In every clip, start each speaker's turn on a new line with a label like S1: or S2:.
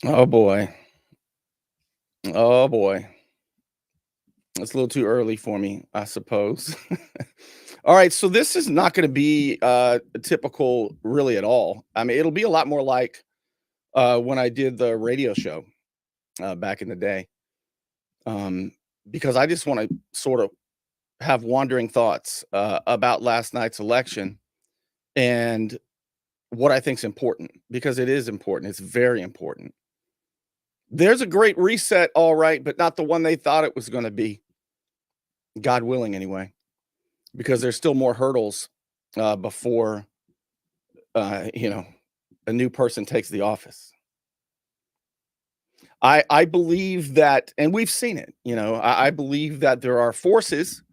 S1: Oh boy. Oh boy. It's a little too early for me, I suppose. All right, so this is not going to be typical really at all. I mean, it'll be a lot more like when I did the radio show back in the day, um, because I just want to sort of have wandering thoughts about last night's election and what I think is important, because it is important. It's very important. There's a great reset, all right, but not the one they thought it was going to be. God willing, anyway, because there's still more hurdles before you know, a new person takes the office. I believe that, and we've seen it. I believe that there are forces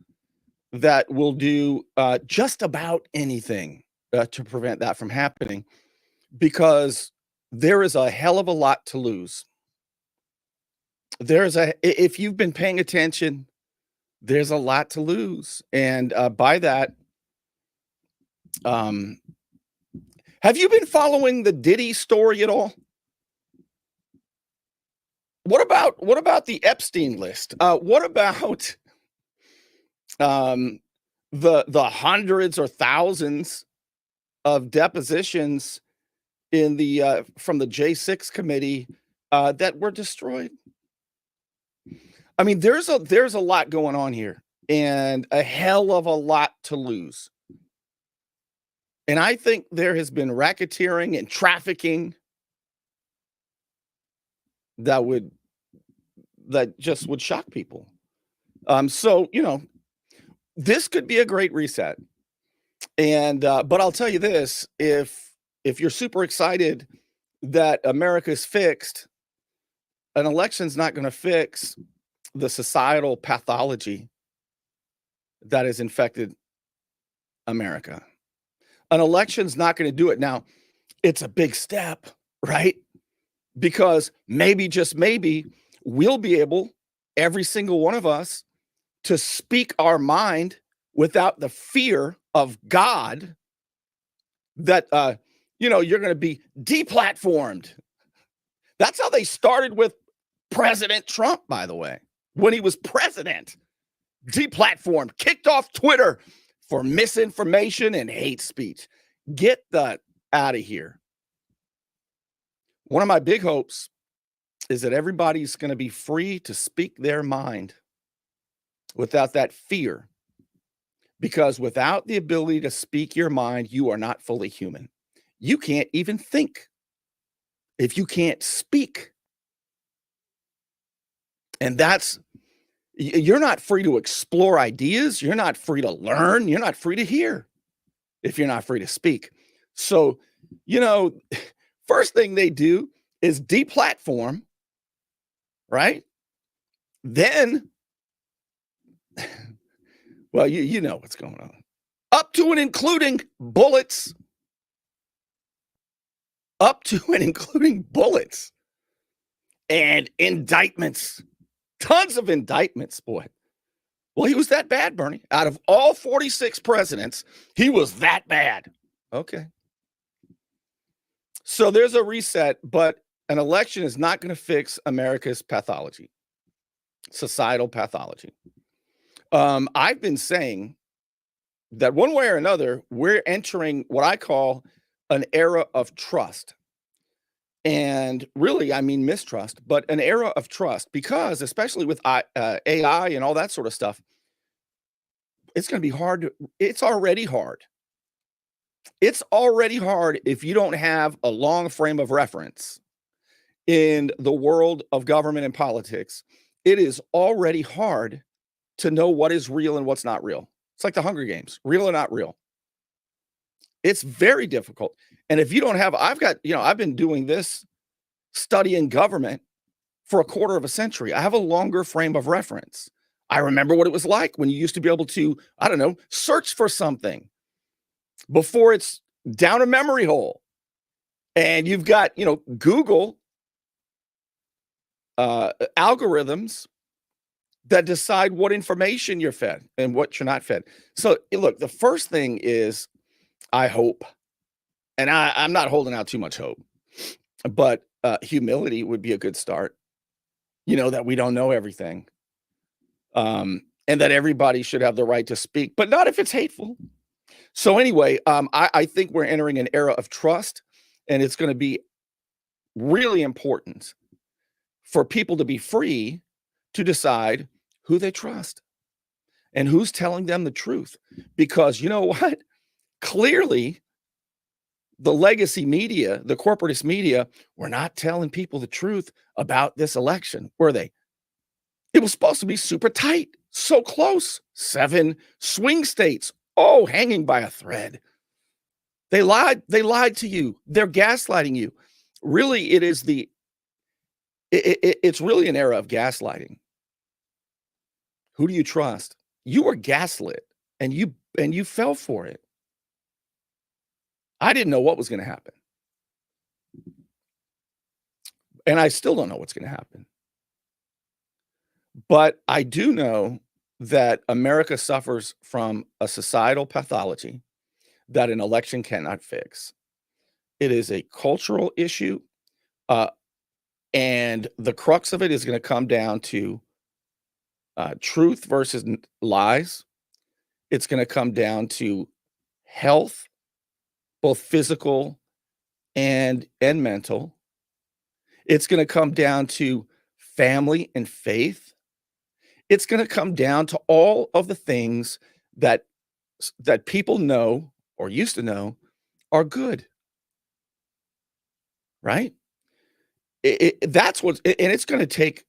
S1: that will do just about anything to prevent that from happening, because there is a hell of a lot to lose. If you've been paying attention, there's a lot to lose, and by that, um, have you been following the Diddy story at all? What about the Epstein list? What about um, the hundreds or thousands of depositions in the from the J6 committee that were destroyed? I mean, there's a lot going on here, and a hell of a lot to lose. And I think there has been racketeering and trafficking that would that just would shock people. So this could be a great reset. And but I'll tell you this: if you're super excited that America's fixed, an election's not going to fix the societal pathology that has infected America. An election's not going to do it. Now, it's a big step, right? Because maybe, just maybe, we'll be able, every single one of us, to speak our mind without the fear of God that you're going to be deplatformed. That's how they started with President Trump, by the way. When he was president, deplatformed, kicked off Twitter for misinformation and hate speech. Get that out of here. One of my big hopes is that everybody's going to be free to speak their mind without that fear. Because without the ability to speak your mind, you are not fully human. You can't even think if you can't speak. And you're not free to explore ideas. You're not free to learn. You're not free to hear if you're not free to speak. So, first thing they do is deplatform, right? Then, well, you know what's going on. Up to and including bullets. Up to and including bullets and indictments. Tons of indictments, boy. Well, he was that bad, Bernie. Out of all 46 presidents, he was that bad. Okay. So there's a reset, but an election is not going to fix America's pathology, societal pathology. I've been saying that one way or another, we're entering what I call an era of trust. And really, I mean mistrust, but an era of trust, because especially with AI and all that sort of stuff, it's going to be hard. It's already hard. It's already hard if you don't have a long frame of reference in the world of government and politics. It is already hard to know what is real and what's not real. It's like the Hunger Games, real or not real. It's very difficult. And if you don't have, I've been doing this studying government for a quarter of a century. I have a longer frame of reference. I remember what it was like when you used to be able to, search for something before it's down a memory hole. And you've got, Google algorithms that decide what information you're fed and what you're not fed. So look, the first thing is, I hope, and I'm not holding out too much hope, but humility would be a good start. You know, that we don't know everything. And that everybody should have the right to speak, but not if it's hateful. So anyway, I think we're entering an era of trust, and it's going to be really important for people to be free to decide who they trust and who's telling them the truth. Because you know what? Clearly, the legacy media, the corporatist media, were not telling people the truth about this election, were they? It was supposed to be super tight, so close. 7 swing states, oh, hanging by a thread. They lied to you. They're gaslighting you. Really, it's really an era of gaslighting. Who do you trust? You were gaslit, and you fell for it. I didn't know what was going to happen. And I still don't know what's going to happen. But I do know that America suffers from a societal pathology that an election cannot fix. It is a cultural issue, and the crux of it is going to come down to truth versus lies. It's going to come down to health, both physical and mental. It's going to come down to family and faith. It's going to come down to all of the things that people know or used to know are good, right? That's what, and it's going to take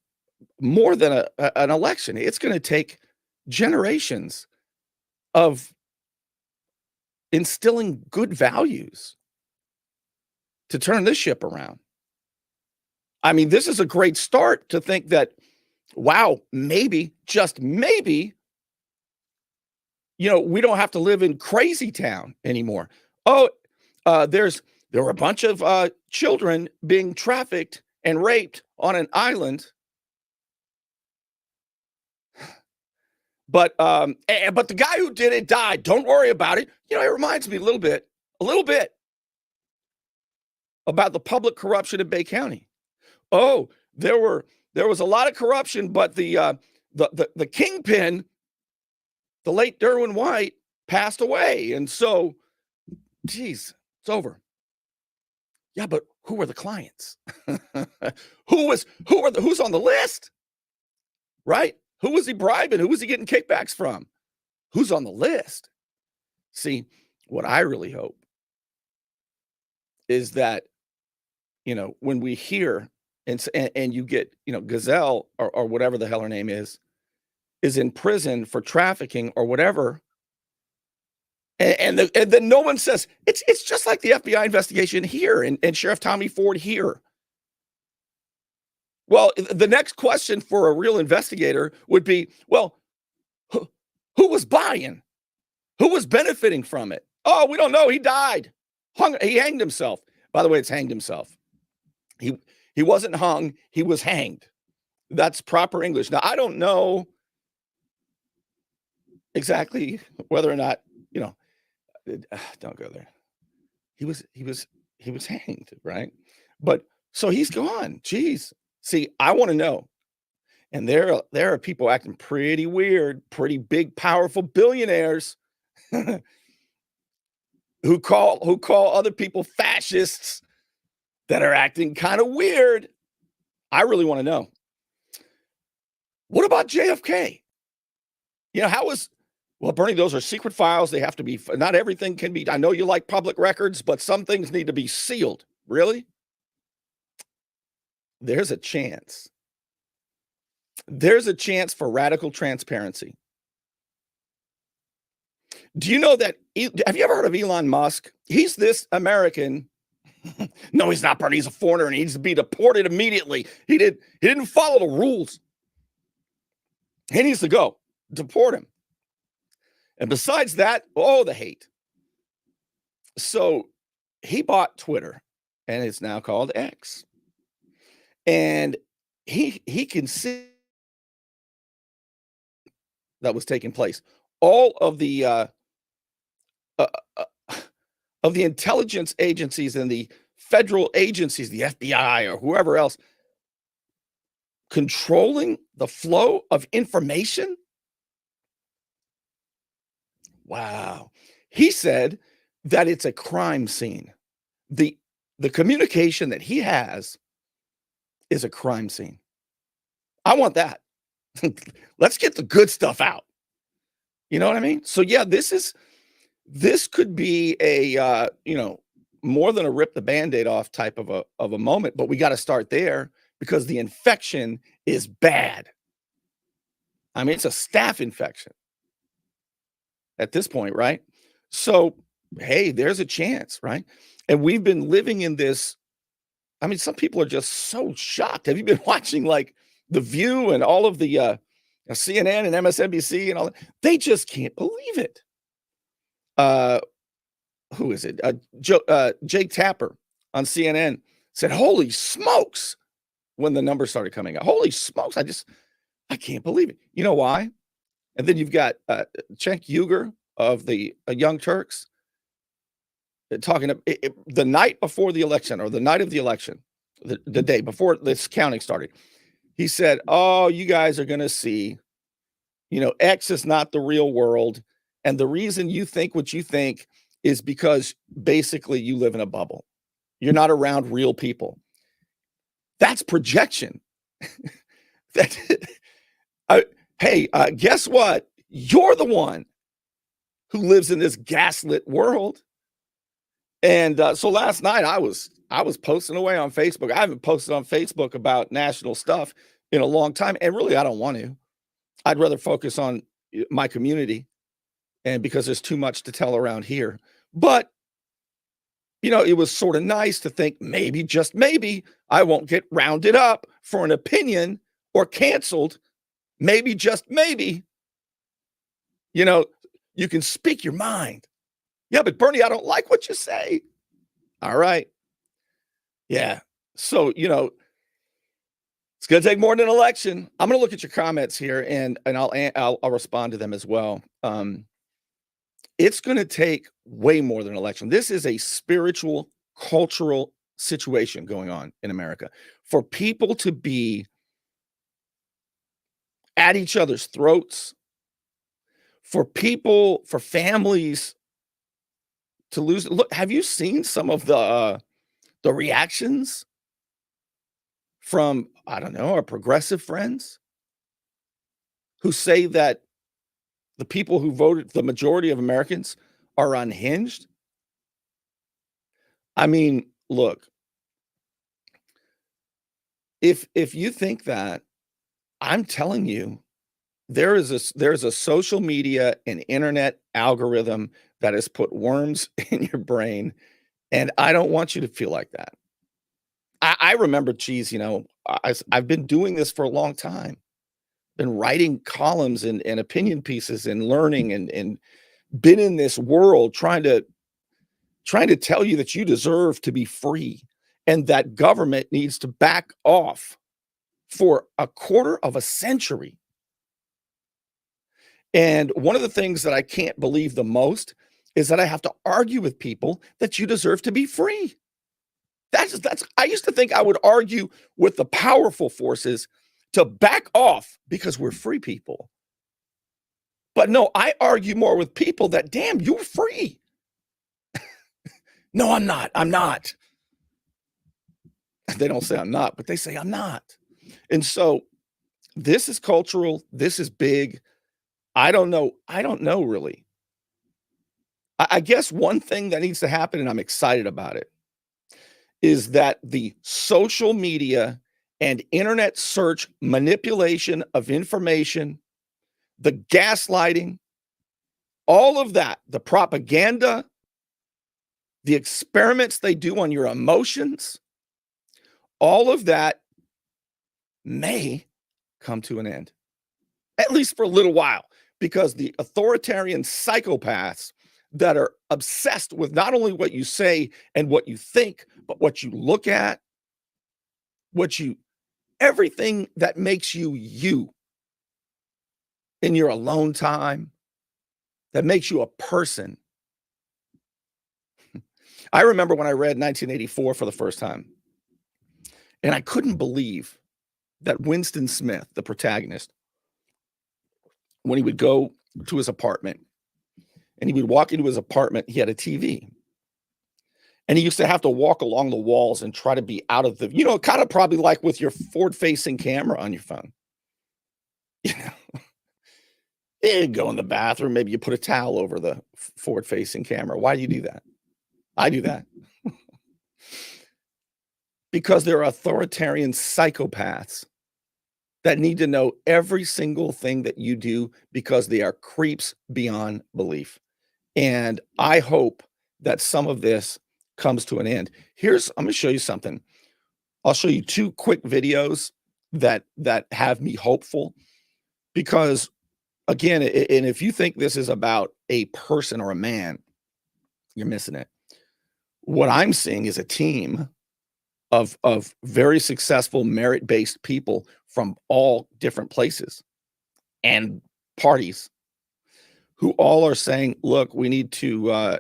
S1: more than an election. It's going to take generations of instilling good values to turn this ship around. I mean, this is a great start to think that, wow, maybe, just maybe, you know, we don't have to live in crazy town anymore. Oh, there were a bunch of children being trafficked and raped on an island. But the guy who did it died. Don't worry about it. You know, it reminds me a little bit about the public corruption in Bay County. Oh, there was a lot of corruption, but the kingpin, the late Derwin White, passed away, and so, geez, it's over. Yeah, but who were the clients? Who's on the list? Right? Who was he bribing? Who was he getting kickbacks from? Who's on the list? See, what I really hope is that, you know, when we hear and you get, you know, Gazelle or whatever the hell her name is in prison for trafficking or whatever, and then no one says it's just like the FBI investigation here and Sheriff Tommy Ford here. Well, the next question for a real investigator would be, well, who was buying? Who was benefiting from it? Oh, we don't know. He died. He hanged himself. By the way, it's hanged himself. He wasn't hung. He was hanged. That's proper English. Now, I don't know exactly whether or not, you know, don't go there. He was hanged, right? But so he's gone. Jeez. See, I want to know. And there are people acting pretty weird, pretty big, powerful billionaires who call other people fascists that are acting kind of weird. I really want to know. What about JFK? You know, well, Bernie, those are secret files. They have to be, not everything can be, I know you like public records, but some things need to be sealed. Really? There's a chance. There's a chance for radical transparency. Do you know that? Have you ever heard of Elon Musk? He's this American. No, he's not, Bernie. He's a foreigner and he needs to be deported immediately. He didn't follow the rules. He needs to go. Deport him. And besides that, oh, the hate. So he bought Twitter, and it's now called X. And he can see that was taking place. All of the intelligence agencies and the federal agencies, the FBI or whoever else, controlling the flow of information? Wow. He said that it's a crime scene. The communication that he has is a crime scene. I want that. Let's get the good stuff out. You know what I mean? So yeah, this could be a more than a rip the Band-Aid off type of a moment, but we got to start there because the infection is bad. I mean, it's a staph infection at this point, right? So, hey, there's a chance, right? And we've been living in this. I mean, some people are just so shocked. Have you been watching like The View and all of the CNN and MSNBC and all that? They just can't believe it. Who is it? Jake Tapper on CNN said, "Holy smokes," when the numbers started coming out. Holy smokes. I can't believe it. You know why? And then you've got Cenk Uygur of the Young Turks talking the night before the election or the night of the election, the day before this counting started. He said, "Oh, you guys are going to see, X is not the real world. And the reason you think what you think is because basically you live in a bubble. You're not around real people." That's projection. Hey, guess what? You're the one who lives in this gaslit world. And so last night I was posting away on Facebook. I haven't posted on Facebook about national stuff in a long time, and really I don't want to. I'd rather focus on my community, and because there's too much to tell around here. But it was sort of nice to think maybe, just maybe, I won't get rounded up for an opinion or canceled. Maybe, just maybe, you can speak your mind. Yeah, but Bernie, I don't like what you say. All right. Yeah. So, it's going to take more than an election. I'm going to look at your comments here and I'll respond to them as well. It's going to take way more than an election. This is a spiritual, cultural situation going on in America. For people to be at each other's throats, for families to lose. Look, have you seen some of the reactions from, I don't know, our progressive friends who say that the people who voted, the majority of Americans, are unhinged? I mean, look, if you think that, I'm telling you, there's a social media and internet algorithm that has put worms in your brain, and I don't want you to feel like that. I remember, geez, I've been doing this for a long time, been writing columns and opinion pieces and learning and been in this world trying to tell you that you deserve to be free and that government needs to back off for a quarter of a century. And one of the things that I can't believe the most is that I have to argue with people that you deserve to be free. I used to think I would argue with the powerful forces to back off because we're free people. But no, I argue more with people that, damn, you're free. No, I'm not. I'm not. They don't say I'm not, but they say I'm not. And so this is cultural. This is big. I don't know really. I guess one thing that needs to happen, and I'm excited about it, is that the social media and internet search manipulation of information, the gaslighting, all of that, the propaganda, the experiments they do on your emotions, all of that may come to an end, at least for a little while, because the authoritarian psychopaths that are obsessed with not only what you say and what you think, but what you look at, everything that makes you you in your alone time, that makes you a person. I remember when I read 1984 for the first time, and I couldn't believe that Winston Smith, the protagonist, when he would go to his apartment and he would walk into his apartment, he had a TV. And he used to have to walk along the walls and try to be out of the, kind of probably like with your forward-facing camera on your phone. You'd go in the bathroom, maybe you put a towel over the forward-facing camera. Why do you do that? I do that. Because they're authoritarian psychopaths that need to know every single thing that you do because they are creeps beyond belief. And I hope that some of this comes to an end. I'm going to show you something. I'll show you 2 quick videos that have me hopeful, because again, and if you think this is about a person or a man, you're missing it. What I'm seeing is a team of very successful merit-based people from all different places and parties who all are saying, look, we need to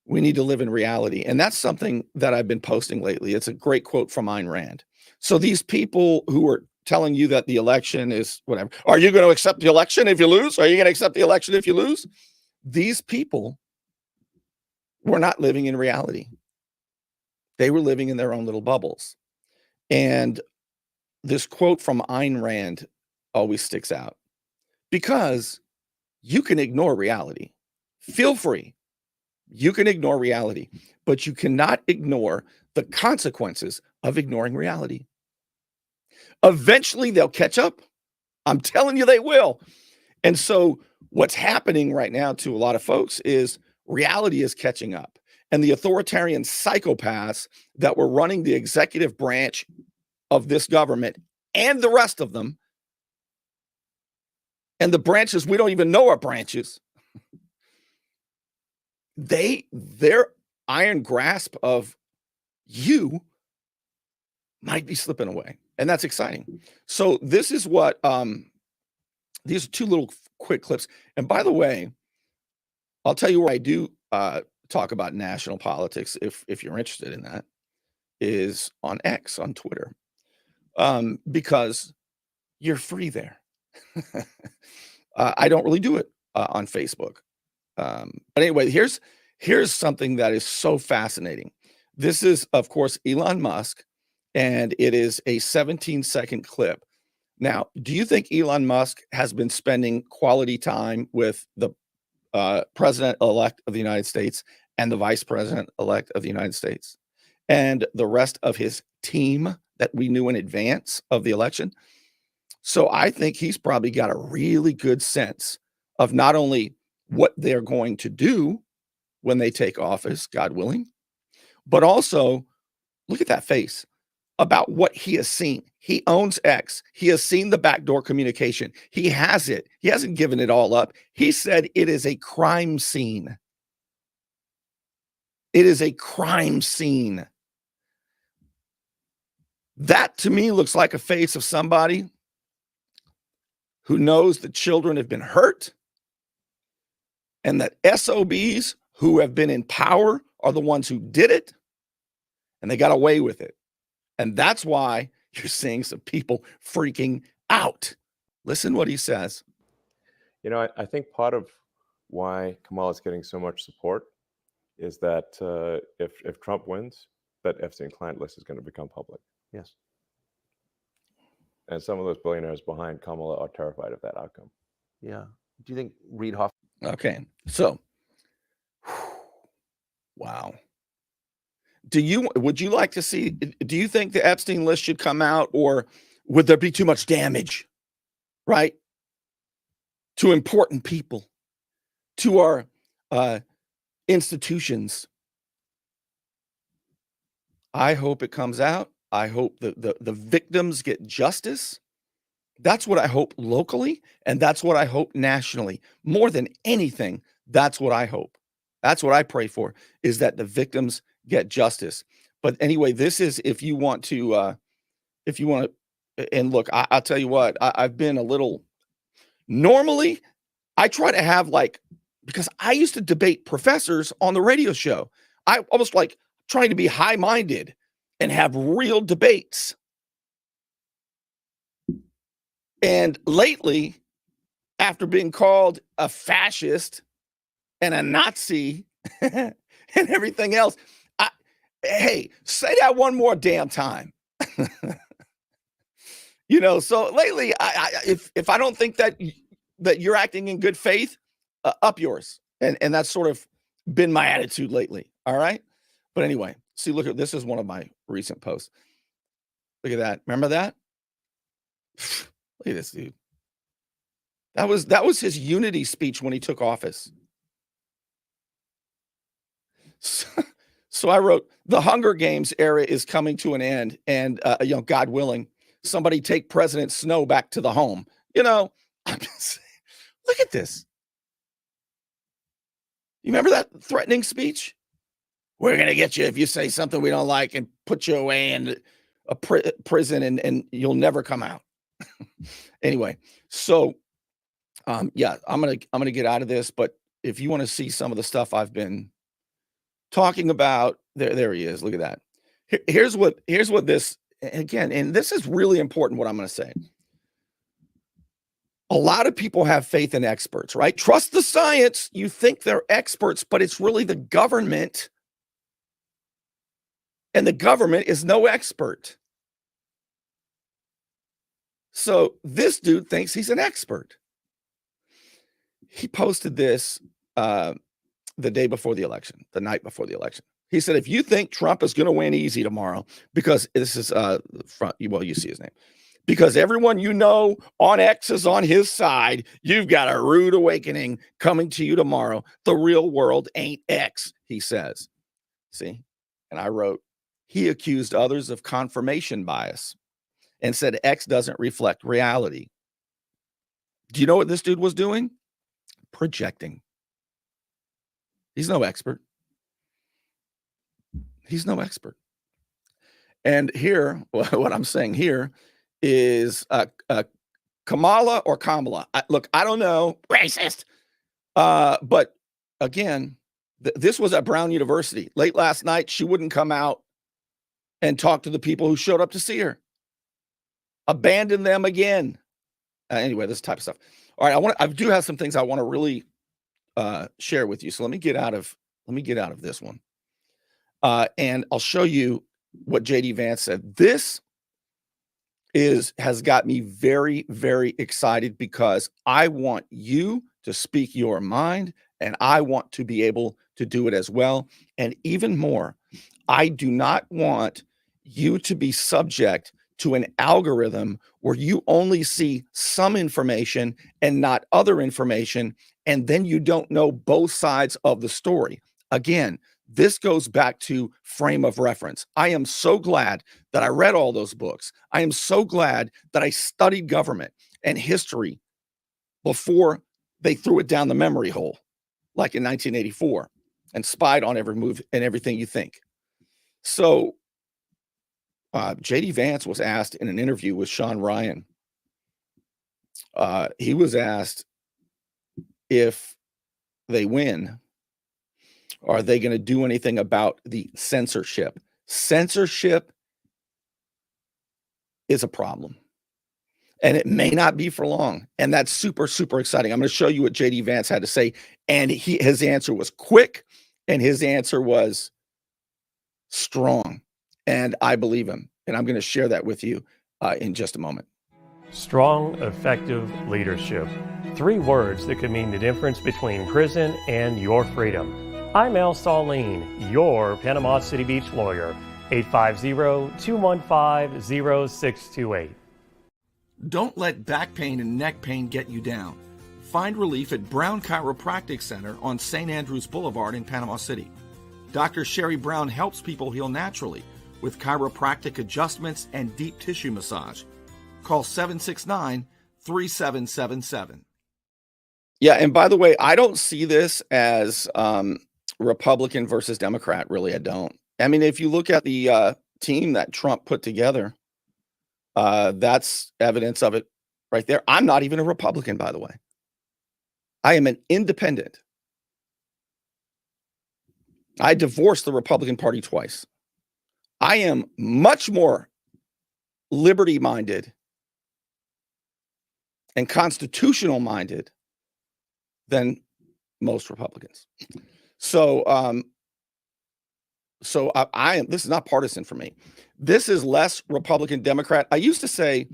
S1: live in reality. And that's something that I've been posting lately. It's a great quote from Ayn Rand. So these people who are telling you that the election is whatever, are you going to accept the election if you lose? Are you going to accept the election if you lose? These people were not living in reality. They were living in their own little bubbles. And this quote from Ayn Rand always sticks out, because you can ignore reality. Feel free. You can ignore reality, but you cannot ignore the consequences of ignoring reality. Eventually, they'll catch up. I'm telling you, they will. And so what's happening right now to a lot of folks is reality is catching up. And the authoritarian psychopaths that were running the executive branch of this government and the rest of them, and the branches we don't even know are branches, their iron grasp of you might be slipping away. And that's exciting. So this is what, these are 2 little quick clips. And by the way, I'll tell you where I do talk about national politics, if you're interested in that, is on X, on Twitter, because you're free there. I don't really do it on Facebook. But anyway, here's something that is so fascinating. This is, of course, Elon Musk, and it is a 17-second clip. Now, do you think Elon Musk has been spending quality time with the president-elect of the United States and the vice president-elect of the United States and the rest of his team that we knew in advance of the election? So I think he's probably got a really good sense of not only what they're going to do when they take office, God willing, but also look at that face, about what he has seen. He owns X. He has seen the backdoor communication. He has it. He hasn't given it all up. He said it is a crime scene. It is a crime scene. That to me looks like a face of somebody who knows that children have been hurt, and that SOBs who have been in power are the ones who did it, and they got away with it. And that's why you're seeing some people freaking out. Listen what he says.
S2: I think part of why Kamala is getting so much support is that if Trump wins, that Epstein client list is going to become public.
S3: Yes.
S2: And some of those billionaires behind Kamala are terrified of that outcome.
S3: Yeah. Do you think Reid Hoffman?
S1: Okay. So, wow. Would you like to see, do you think the Epstein list should come out, or would there be too much damage, right? To important people, to our institutions. I hope it comes out. I hope the victims get justice. That's what I hope locally, and that's what I hope nationally. More than anything, that's what I hope. That's what I pray for, is that the victims get justice. But anyway, this is, if you want to, and look, I'll tell you what, I've been a little, normally I try to have, like, because I used to debate professors on the radio show. I almost like trying to be high-minded and have real debates. And lately, after being called a fascist and a Nazi and everything else, hey, say that one more damn time. So lately, if I don't think that you're acting in good faith, up yours. And that's sort of been my attitude lately. All right. But anyway, see, look at this is one of my recent posts. Look at that. Remember that? Look at this dude. That was his unity speech when he took office. So I wrote, the Hunger Games era is coming to an end, and God willing, somebody take President Snow back to the home. I'm just saying, look at this. You remember that threatening speech? We're gonna get you if you say something we don't like and put you away in a prison, and you'll never come out. Anyway, so yeah, I'm gonna get out of this, but if you want to see some of the stuff I've been talking about, there he is. Look at that. Here's what this, again, and this is really important what I'm going to say. A lot of people have faith in experts, right? Trust the science. You think they're experts, but it's really the government. And the government is no expert. So this dude thinks he's an expert. He posted this the day before the election, the night before the election. He said, if you think Trump is going to win easy tomorrow, because this is you see his name, because everyone on X is on his side, you've got a rude awakening coming to you tomorrow. The real world ain't X, he says. See? And I wrote, he accused others of confirmation bias and said X doesn't reflect reality. Do you know what this dude was doing? Projecting. He's no expert. He's no expert. And here, what I'm saying here is Kamala or Kamala. Look, I don't know. Racist. But again, this was at Brown University. Late last night, she wouldn't come out and talk to the people who showed up to see her. Abandon them again. Anyway, this type of stuff. All right, I do have some things I want to really share with you. So let me get out of this one. And I'll show you what JD Vance said. This has got me very, very excited because I want you to speak your mind, and I want to be able to do it as well. And even more, I do not want you to be subject to an algorithm where you only see some information and not other information, and then you don't know both sides of the story. Again, this goes back to frame of reference. I am so glad that I read all those books. I am so glad that I studied government and history before they threw it down the memory hole, like in 1984, and spied on every move and everything you think. So JD Vance was asked in an interview with Sean Ryan. He was asked if they win, are they going to do anything about the censorship? Censorship is a problem, and it may not be for long. And that's super, super exciting. I'm going to show you what JD Vance had to say. And his answer was quick, and his answer was strong. And I believe him. And I'm going to share that with you in just a moment.
S4: Strong, effective leadership. 3 words that could mean the difference between prison and your freedom. I'm Al Saleen, your Panama City Beach lawyer. 850-215-0628.
S1: Don't let back pain and neck pain get you down. Find relief at Brown Chiropractic Center on St. Andrews Boulevard in Panama City. Dr. Sherry Brown helps people heal naturally with chiropractic adjustments and deep tissue massage. Call 769-3777. Yeah, and by the way, I don't see this as Republican versus Democrat. Really, I don't. I mean, if you look at the team that Trump put together, that's evidence of it right there. I'm not even a Republican, by the way. I am an independent. I divorced the Republican Party twice. I am much more liberty-minded and constitutional-minded than most Republicans. So, I am. This is not partisan for me. This is less Republican Democrat. I used to say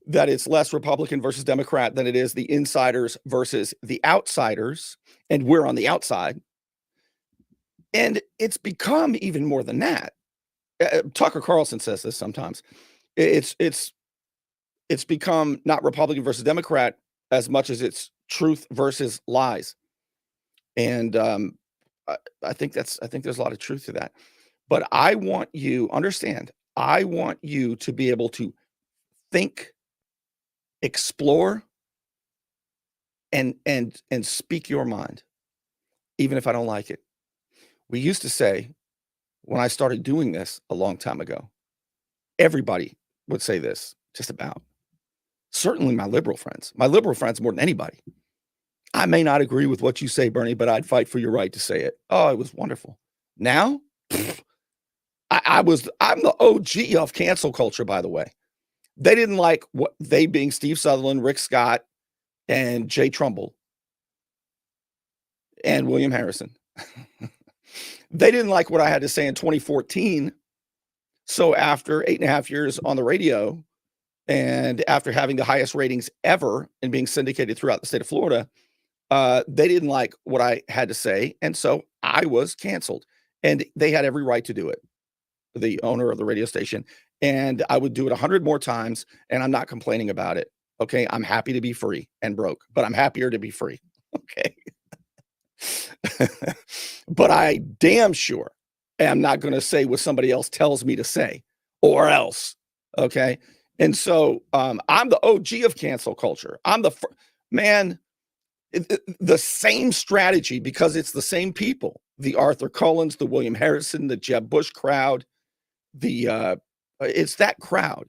S1: that it's less Republican versus Democrat than it is the insiders versus the outsiders, and we're on the outside. And it's become even more than that. Tucker Carlson says this sometimes. It's become not Republican versus Democrat as much as it's truth versus lies. And I think there's a lot of truth to that. But I want you understand. I want you to be able to think, explore, and speak your mind, even if I don't like it. We used to say, when I started doing this a long time ago, everybody would say this, just about. Certainly my liberal friends more than anybody. I may not agree with what you say, Bernie, but I'd fight for your right to say it. Oh, it was wonderful. Now, I'm the OG of cancel culture, by the way. They didn't like what they being Steve Sutherland, Rick Scott, and Jay Trumbull, and William Harrison. They didn't like what I had to say in 2014. So after 8.5 years on the radio, and after having the highest ratings ever and being syndicated throughout the state of Florida, they didn't like what I had to say. And so I was canceled. And they had every right to do it, the owner of the radio station. And I would do it 100 more times, and I'm not complaining about it. Okay, I'm happy to be free and broke, but I'm happier to be free. Okay. But I damn sure am not going to say what somebody else tells me to say, or else. Okay. And so I'm the OG of cancel culture. I'm the man, the same strategy, because it's the same people, the Arthur Cullens, the William Harrison, the Jeb Bush crowd, it's that crowd,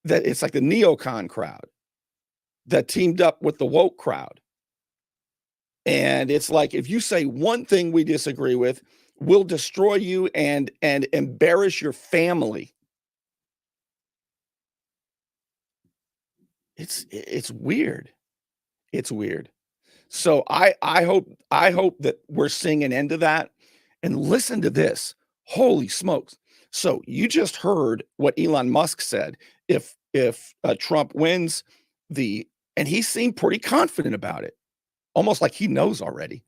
S1: that it's like the neocon crowd that teamed up with the woke crowd. And it's like, if you say one thing we disagree with, we'll destroy you and embarrass your family. It's weird. It's weird. So I hope that we're seeing an end to that. And listen to this. Holy smokes. So you just heard what Elon Musk said. If Trump wins and he seemed pretty confident about it, almost like he knows already.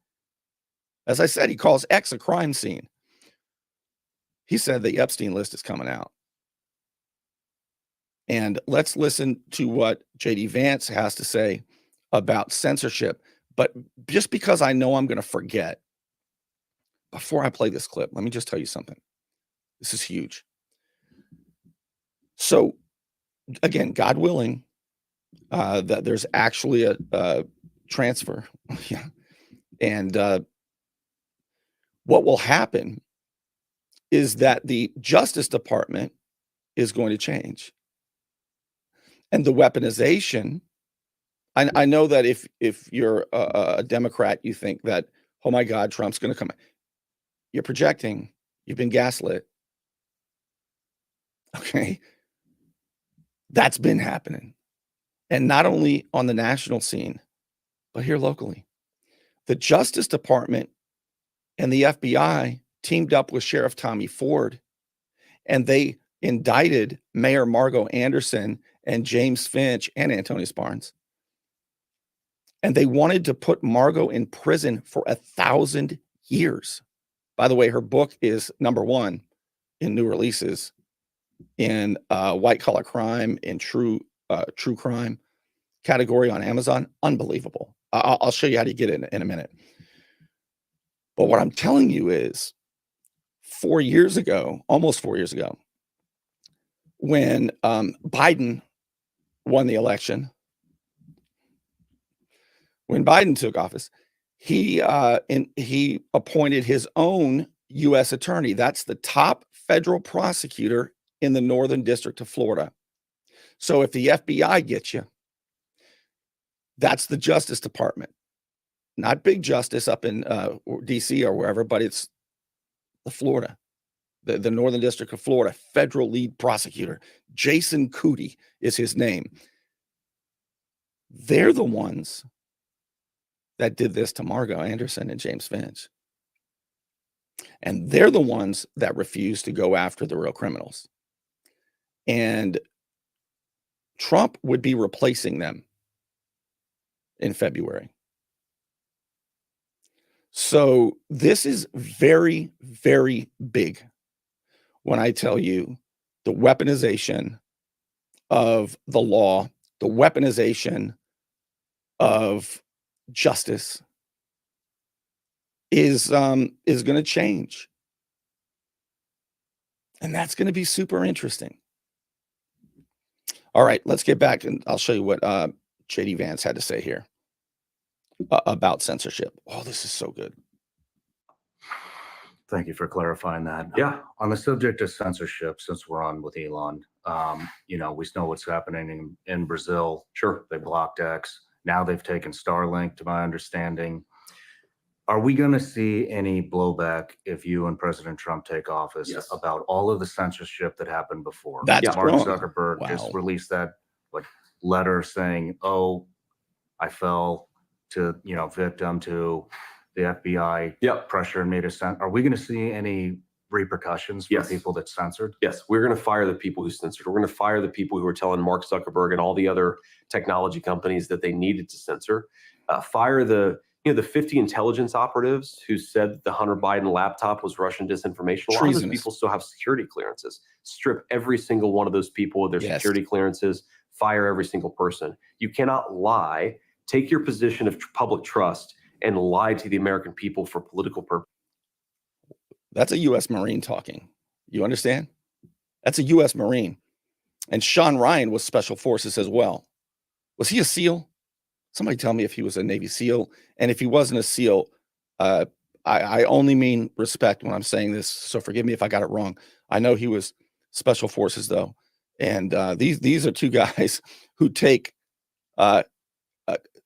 S1: As I said, he calls X a crime scene. He said the Epstein list is coming out. And let's listen to what J.D. Vance has to say about censorship. But just because I know I'm going to forget, before I play this clip, let me just tell you something. This is huge. So, again, God willing, that there's actually a transfer. Yeah. And what will happen is that the Justice Department is going to change. And the weaponization, I know that if you're a Democrat, you think that, oh my God, Trump's going to come. You're projecting. You've been gaslit. Okay. That's been happening. And not only on the national scene, but here locally. The Justice Department and the FBI teamed up with Sheriff Tommy Ford, and they indicted Mayor Margo Anderson and James Finch and Antonius Barnes. And they wanted to put Margo in prison for 1,000 years. By the way, her book is #1 in new releases in white collar crime, in true crime category on Amazon. Unbelievable. I'll show you how to get it in a minute. But what I'm telling you is, 4 years ago, almost 4 years ago, when Biden won the election, when Biden took office, he appointed his own U.S. attorney. That's the top federal prosecutor in the Northern District of Florida. So if the FBI gets you, that's the Justice Department. Not big justice up in D.C. or wherever, but it's Florida, the Northern District of Florida, federal lead prosecutor, Jason Cootie is his name. They're the ones that did this to Margo Anderson and James Finch. And they're the ones that refuse to go after the real criminals. And Trump would be replacing them in February. So this is very, very big when I tell you the weaponization of the law, the weaponization of justice is going to change. And that's going to be super interesting. All right, let's get back and I'll show you what J.D. Vance had to say here about censorship. Oh, this is so good.
S5: Thank you for clarifying that.
S2: Yeah.
S5: On the subject of censorship, since we're on with Elon, we know what's happening in Brazil.
S2: Sure.
S5: They blocked X. Now they've taken Starlink, to my understanding. Are we going to see any blowback if you and President Trump take office about all of the censorship that happened before?
S1: That's
S5: Mark
S1: wrong.
S5: Zuckerberg just released that letter saying, "Oh, I fell to victim to the FBI pressure and made a sense." Are we going to see any repercussions for people that censored?
S6: Yes, we're going to fire the people who censored. We're going to fire the people who were telling Mark Zuckerberg and all the other technology companies that they needed to censor. Fire the 50 intelligence operatives who said that the Hunter Biden laptop was Russian disinformation. A lot of those people still have security clearances. Strip every single one of those people of their security clearances. Fire every single person. You cannot lie. Take your position of public trust and lie to the American people for political purposes.
S1: That's a U.S. Marine talking. You understand? That's a U.S. Marine. And Sean Ryan was Special Forces as well. Was he a SEAL? Somebody tell me if he was a Navy SEAL. And if he wasn't a SEAL, I only mean respect when I'm saying this. So forgive me if I got it wrong. I know he was Special Forces, though. And these are two guys who take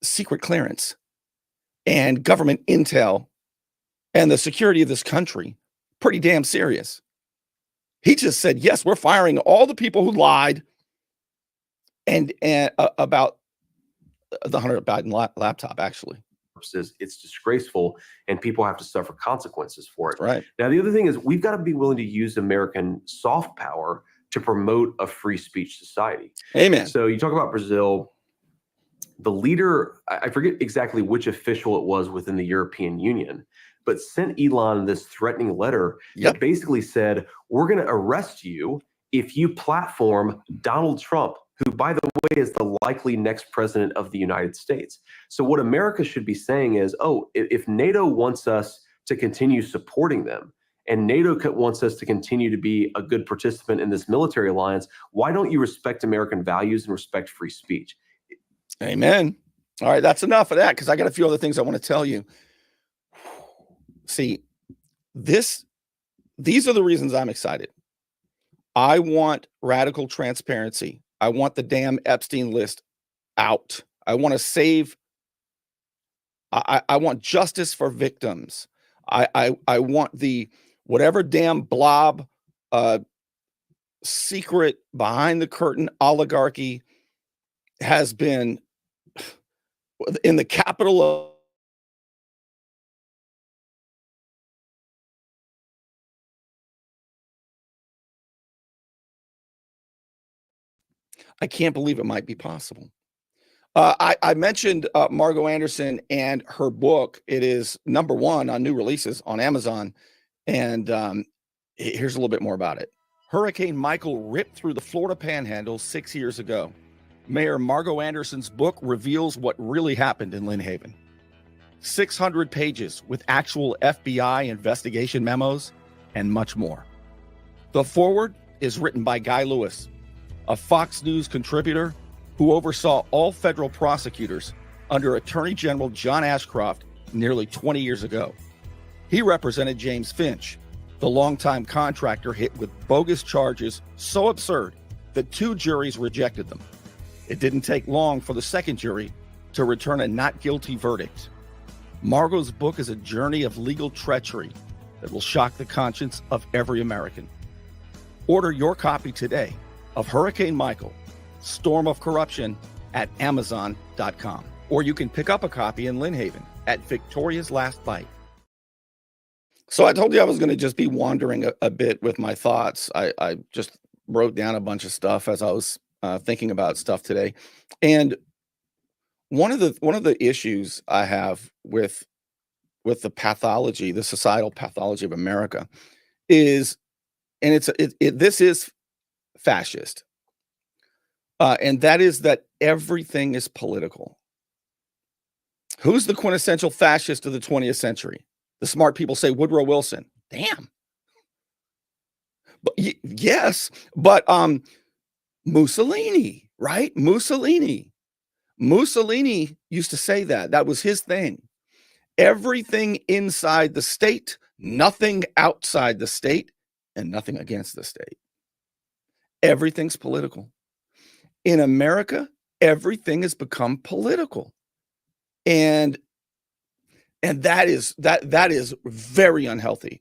S1: secret clearance and government intel and the security of this country pretty damn serious. He just said, yes, we're firing all the people who lied and about the Hunter Biden laptop, actually.
S6: It's disgraceful, and people have to suffer consequences for it.
S1: Right.
S6: Now, the other thing is we've got to be willing to use American soft power to promote a free speech society.
S1: Amen.
S6: So you talk about Brazil. The leader, I forget exactly which official it was within the European Union, but sent Elon this threatening letter that basically said, we're going to arrest you if you platform Donald Trump, who, by the way, is the likely next president of the United States. So what America should be saying is, oh, if NATO wants us to continue supporting them, and NATO wants us to continue to be a good participant in this military alliance, why don't you respect American values and respect free speech?
S1: Amen. All right, that's enough of that, because I got a few other things I want to tell you. See, these are the reasons I'm excited. I want radical transparency. I want the damn Epstein list out. I want to save. I want justice for victims. I want the whatever damn blob, secret behind the curtain oligarchy has been in the capital of. I can't believe it might be possible. I mentioned Margo Anderson and her book. It is #1 on new releases on Amazon. And here's a little bit more about it. Hurricane Michael ripped through the Florida Panhandle 6 years ago. Mayor Margo Anderson's book reveals what really happened in Lynn Haven. 600 pages with actual FBI investigation memos and much more. The foreword is written by Guy Lewis, a Fox News contributor who oversaw all federal prosecutors under Attorney General John Ashcroft nearly 20 years ago. He represented James Finch, the longtime contractor hit with bogus charges so absurd that 2 juries rejected them. It didn't take long for the second jury to return a not guilty verdict. Margo's book is a journey of legal treachery that will shock the conscience of every American. Order your copy today of Hurricane Michael, Storm of Corruption at Amazon.com. Or you can pick up a copy in Lynn Haven at Victoria's Last Bite. So I told you I was going to just be wandering a bit with my thoughts. I just wrote down a bunch of stuff as I was thinking about stuff today. And one of the issues I have with the pathology, the societal pathology of America is, and this is fascist. And that is that everything is political. Who's the quintessential fascist of the 20th century? The smart people say Woodrow Wilson. Damn. But yes, but Mussolini, right? Mussolini used to say that. That was his thing. Everything inside the state, nothing outside the state, and nothing against the state. Everything's political. In America, everything has become political. And that is very unhealthy.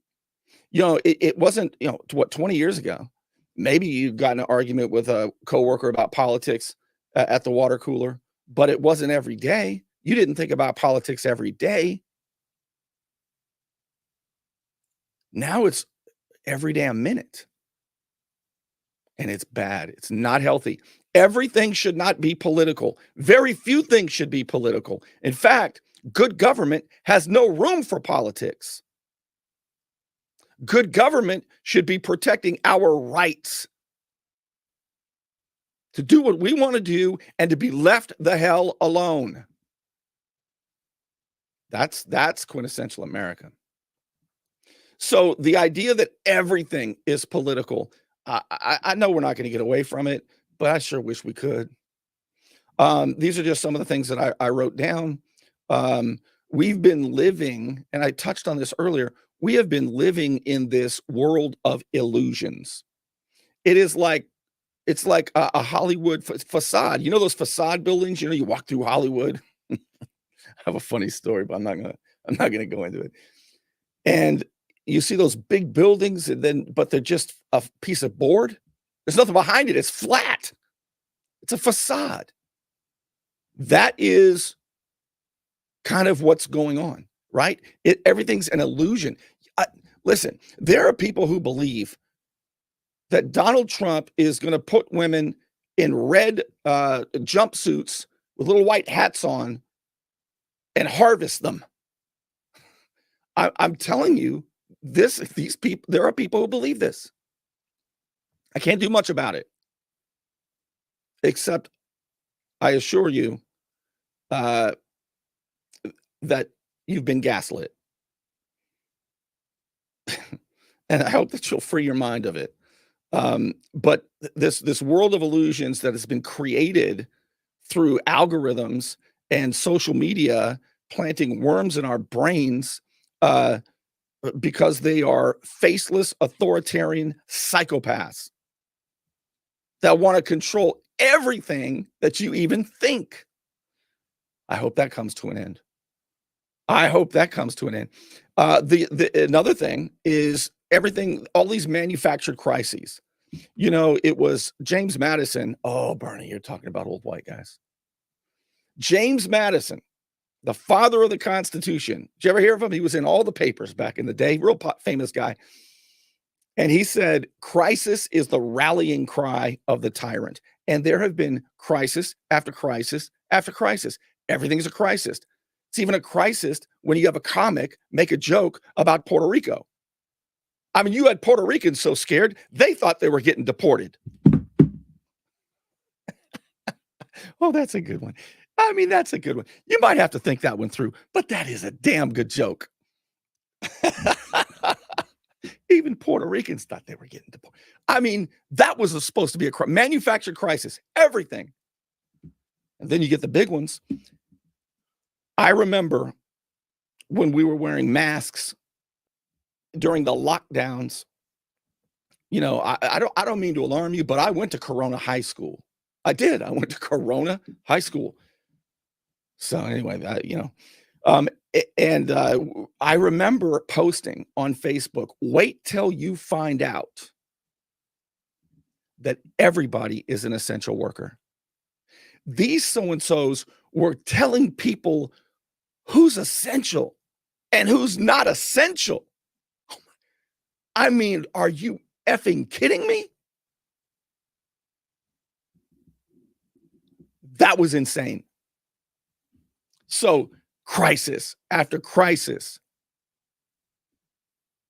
S1: It wasn't, what, 20 years ago, maybe you got in an argument with a coworker about politics at the water cooler, but it wasn't every day. You didn't think about politics every day. Now it's every damn minute. And it's bad. It's not healthy. Everything should not be political. Very few things should be political. In fact, good government has no room for politics. Good government should be protecting our rights to do what we want to do and to be left the hell alone. That's quintessential America. So the idea that everything is political, I know we're not going to get away from it, but I sure wish we could. These are just some of the things that I wrote down. We've been living, and I touched on this earlier, we have been living in this world of illusions. It's like a Hollywood facade. You know those facade buildings? You walk through Hollywood. I have a funny story, but I'm not gonna go into it. And you see those big buildings, but they're just a piece of board. There's nothing behind it. It's flat. It's a facade. That is kind of what's going on, right? Everything's an illusion. Listen, there are people who believe that Donald Trump is going to put women in red jumpsuits with little white hats on and harvest them. I'm telling you, these people, there are people who believe this. I can't do much about it, except I assure you that you've been gaslit. And I hope that you'll free your mind of it. But this world of illusions that has been created through algorithms and social media planting worms in our brains because they are faceless, authoritarian psychopaths that want to control everything that you even think. I hope that comes to an end. I hope that comes to an end. Another thing is everything, all these manufactured crises. It was James Madison. Oh, Bernie, you're talking about old white guys. James Madison, the father of the Constitution. Did you ever hear of him? He was in all the papers back in the day, real famous guy. And he said, crisis is the rallying cry of the tyrant. And there have been crisis after crisis after crisis. Everything's a crisis. It's even a crisis when you have a comic make a joke about Puerto Rico. I mean, you had Puerto Ricans so scared, they thought they were getting deported. Oh, that's a good one. I mean, that's a good one. You might have to think that one through, but that is a damn good joke. Even Puerto Ricans thought they were getting deported. I mean, that was supposed to be a manufactured crisis, everything. And then you get the big ones. I remember when we were wearing masks during the lockdowns. I don't mean to alarm you, but I went to Corona High School. I did. I went to Corona High School. So anyway, And I remember posting on Facebook, wait till you find out that everybody is an essential worker. These so-and-sos were telling people who's essential and who's not essential. I mean, are you effing kidding me? That was insane. So crisis after crisis.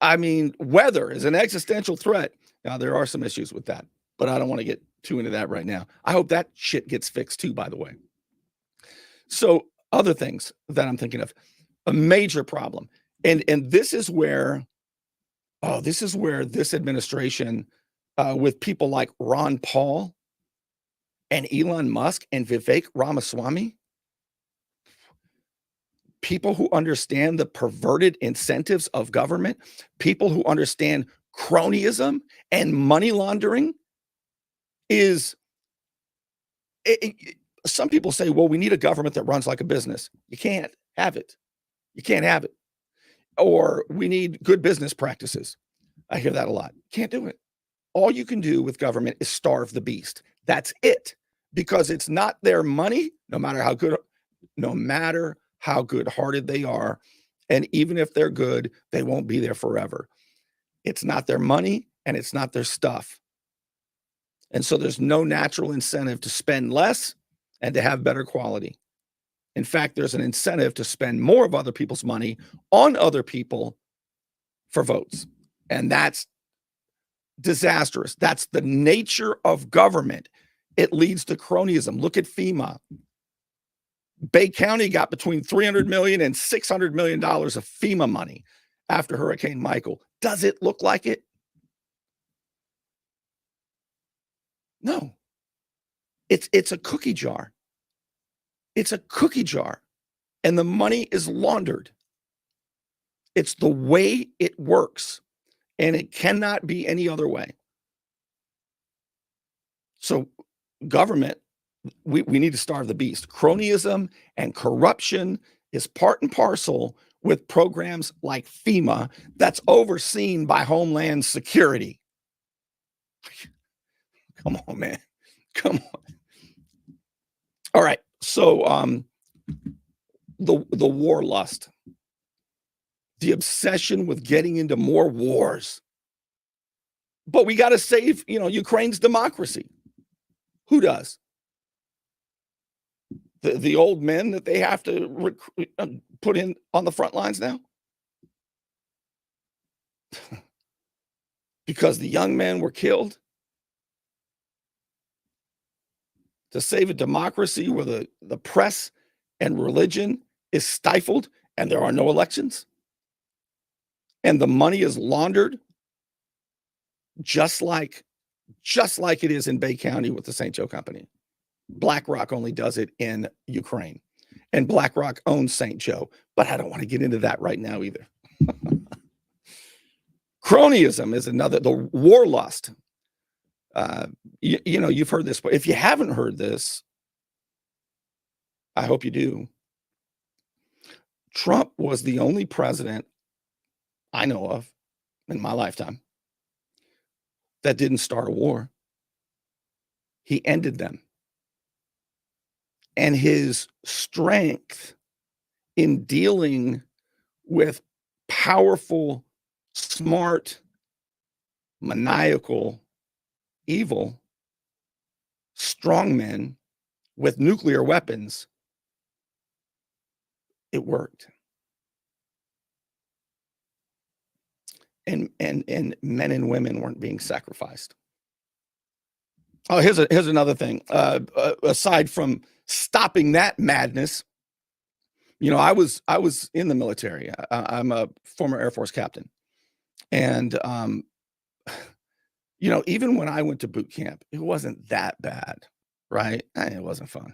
S1: I mean, weather is an existential threat. Now, there are some issues with that, but I don't want to get too into that right now. I hope that shit gets fixed too, by the way. So other things that I'm thinking of, a major problem. And this is where, this administration with people like Ron Paul and Elon Musk and Vivek Ramaswamy, people who understand the perverted incentives of government, people who understand cronyism and money laundering is, some people say, well, we need a government that runs like a business. You can't have it. You can't have it. Or we need good business practices. I hear that a lot. Can't do it. All you can do with government is starve the beast. That's it. Because it's not their money, no matter how good-hearted they are. And even if they're good, they won't be there forever. It's not their money and it's not their stuff. And so there's no natural incentive to spend less and to have better quality. In fact, there's an incentive to spend more of other people's money on other people for votes. And that's disastrous. That's the nature of government. It leads to cronyism. Look at FEMA. Bay County got between $300 million and $600 million of FEMA money after Hurricane Michael. Does it look like it? No. It's a cookie jar. It's a cookie jar. And the money is laundered. It's the way it works. And it cannot be any other way. So government, we need to starve the beast. Cronyism and corruption is part and parcel with programs like FEMA that's overseen by Homeland Security. Come on, man. Come on. All right. So the war lust, the obsession with getting into more wars. But we got to save, Ukraine's democracy. Who does? The old men that they have to put in on the front lines now? Because the young men were killed? To save a democracy where the press and religion is stifled and there are no elections? And the money is laundered just like it is in Bay County with the St. Joe Company. BlackRock only does it in Ukraine. And BlackRock owns St. Joe. But I don't want to get into that right now either. Cronyism is another, the war lust. You've heard this, but if you haven't heard this, I hope you do. Trump was the only president I know of in my lifetime that didn't start a war. He ended them. And his strength in dealing with powerful, smart, maniacal, evil, strong men with nuclear weapons, it worked. And men and women weren't being sacrificed. Oh, here's another thing. Aside from stopping that madness, I was in the military. I'm a former Air Force captain, and even when I went to boot camp, it wasn't that bad, right? It wasn't fun,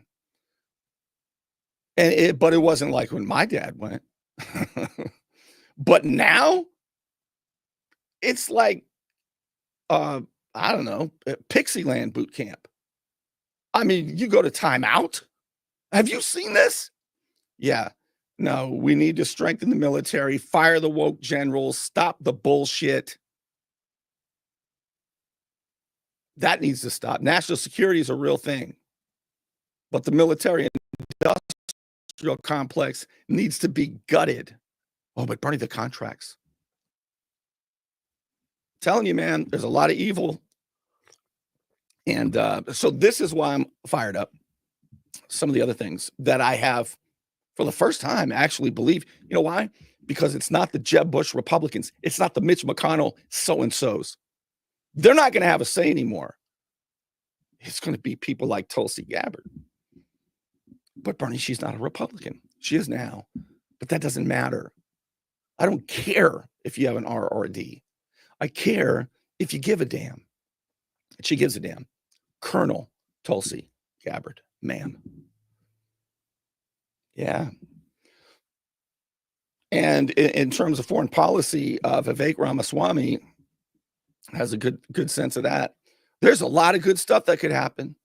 S1: but it wasn't like when my dad went. But now, it's like, I don't know, Pixieland boot camp. I mean, you go to timeout. Have you seen this? Yeah. No, we need to strengthen the military, fire the woke generals, stop the bullshit. That needs to stop. National security is a real thing. But the military industrial complex needs to be gutted. Oh, but Bernie, the contracts. I'm telling you, man, there's a lot of evil. And so this is why I'm fired up. Some of the other things that I have, for the first time, actually believe. You know why? Because it's not the Jeb Bush Republicans. It's not the Mitch McConnell so-and-sos. They're not going to have a say anymore. It's going to be people like Tulsi Gabbard. But Bernie, she's not a Republican. She is now. But that doesn't matter. I don't care if you have an R or a D. I care if you give a damn. And she gives a damn. Colonel Tulsi Gabbard, ma'am. Yeah. And in terms of foreign policy, Vivek Ramaswamy has a good sense of that. There's a lot of good stuff that could happen.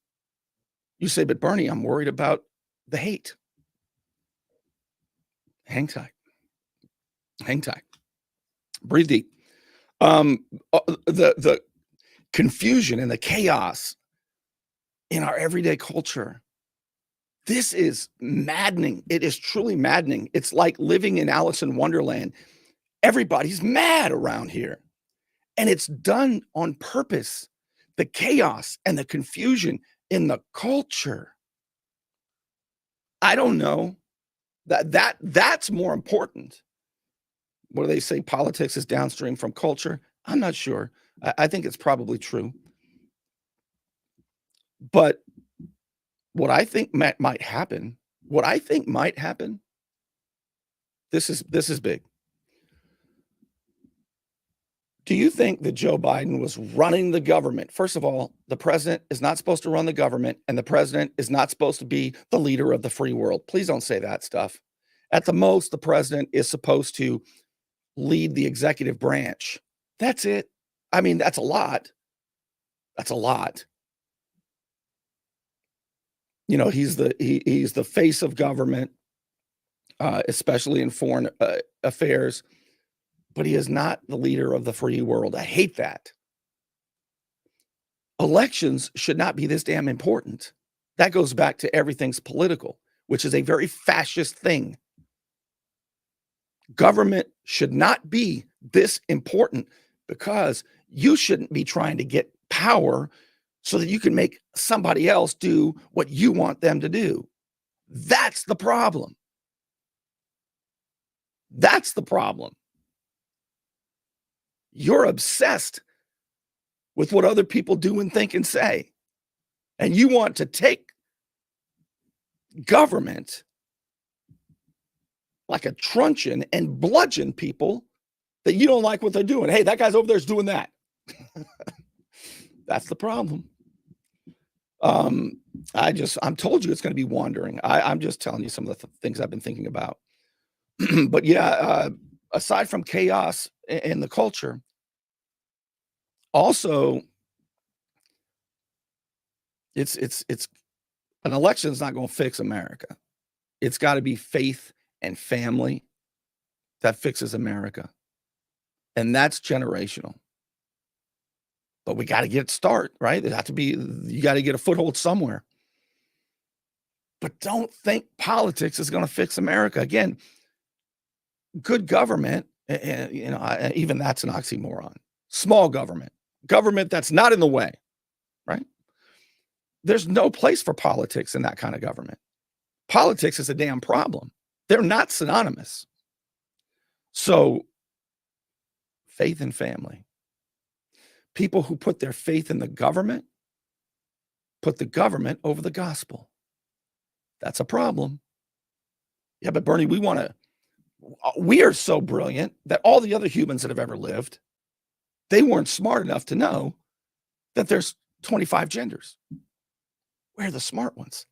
S1: You say, but Bernie, I'm worried about the hate. Hang tight. Hang tight. Breathe deep. The confusion and the chaos in our everyday culture. This is maddening. It is truly maddening. It's like living in Alice in Wonderland. Everybody's mad around here. And it's done on purpose. The chaos and the confusion in the culture. I don't know. That's more important. What do they say? Politics is downstream from culture. I'm not sure. I think it's probably true. But what I think might happen, this is big. Do you think that Joe Biden was running the government? First of all, the president is not supposed to run the government, and the president is not supposed to be the leader of the free world. Please don't say that stuff. At the most, the president is supposed to lead the executive branch. That's it. I mean, that's a lot. That's a lot. You know, he's the face of government, especially in foreign affairs. But he is not the leader of the free world. I hate that. Elections should not be this damn important. That goes back to everything's political, which is a very fascist thing. Government should not be this important because you shouldn't be trying to get power so that you can make somebody else do what you want them to do. That's the problem. That's the problem. You're obsessed with what other people do and think and say. And you want to take government like a truncheon and bludgeon people that you don't like what they're doing. Hey, that guy's over there is doing that. That's the problem. I'm told you it's going to be wandering. I'm just telling you some of the things I've been thinking about. But yeah, aside from chaos in the culture, also it's an election is not going to fix America. It's got to be faith and family that fixes America. And that's generational. But we got to get it started, right? You got to get a foothold somewhere. But don't think politics is going to fix America. Again, good government, even that's an oxymoron. Small government that's not in the way, right? There's no place for politics in that kind of government. Politics is a damn problem. They're not synonymous. So, faith and family. People who put their faith in the government put the government over the gospel. That's a problem. Yeah, but Bernie, we are so brilliant that all the other humans that have ever lived, they weren't smart enough to know that there's 25 genders. We're the smart ones.